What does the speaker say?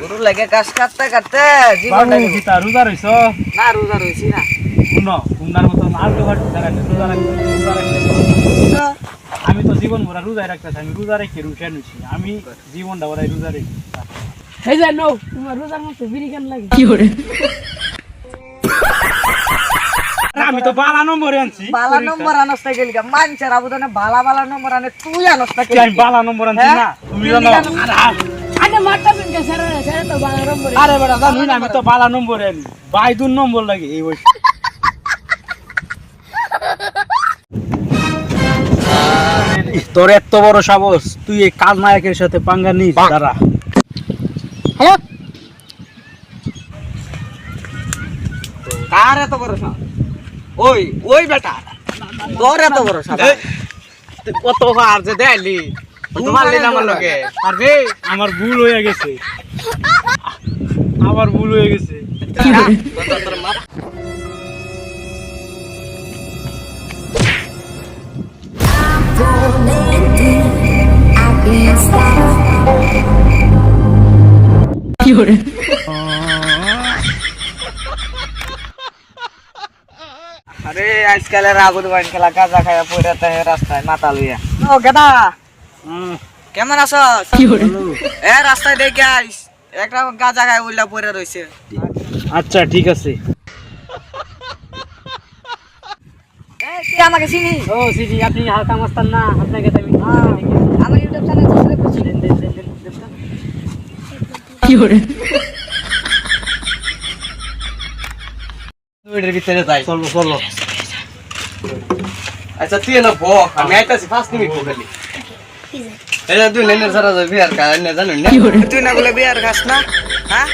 গরু লাগে কাজ কাটতে কাটতে বাবু গীতা রোজা রইছ না রোজা রইছি না শুনো কুন্ডার মতো আলটু ফালটু রোজা রাখতে আমি তো জীবন ভরা রোজা রাখতেছি আমি রোজা রেখে রুশে নিছি আমি জীবনটা ভরা রোজা রেখে এই যে নো তোমার রোজার মতো বিড়ি কেন লাগে আমি তো বালা নম্বরে আনছি বালা নম্বর আনস না গেলি মানুষের আবেদনে বালা নম্বর আনে তুই আনস না আমি বালা নম্বর আনছি না তুমি জানো আরে মারতা শুনকে স্যার স্যার তো বালা নম্বর আরে বেটা জানি না আমি তো বালা নম্বরে আনি বাই দুই নম্বর লাগে এই বয়স তোর এত বড় সাহস তুই এই কাল নায়কের সাথে পাঙ্গা নিস দাঁড়া হ্যালো কার এত বড় সাপ ওই ওই বেটা তোর এত বড় সাপ কত বার যে দেলি তোমার লিনা আমার লগে আরে আমার ভুল হয়ে গেছে আমার ভুল হয়ে গেছে কি করে আরে আজকালের আগুন বাইন খেলা গাঁজা খায়া পড়ে তাহে রাস্তায় মাথা লইয়া ও গেদা কেমন আছস কি করে এ রাস্তায় দেখে আইস একটা গাঁজা খায় উল্লা পড়ে রইছে আচ্ছা ঠিক আছে তুই আমাকে চিনি ও সিজি আপনি হালকা মাস্তান না আপনাকে তো আমি আমার ইউটিউব চ্যানেল সাবস্ক্রাইব করছিলেন কি করে দুইটার ভিতরে যাই চলো চলো আচ্ছা তুই না ব আমি আইতাছি 5 মিনিট খালি এটা তুই নেনের সারা বিয়ার খায় না জানো না তুই না বলে বিয়ার খাস না হ্যাঁ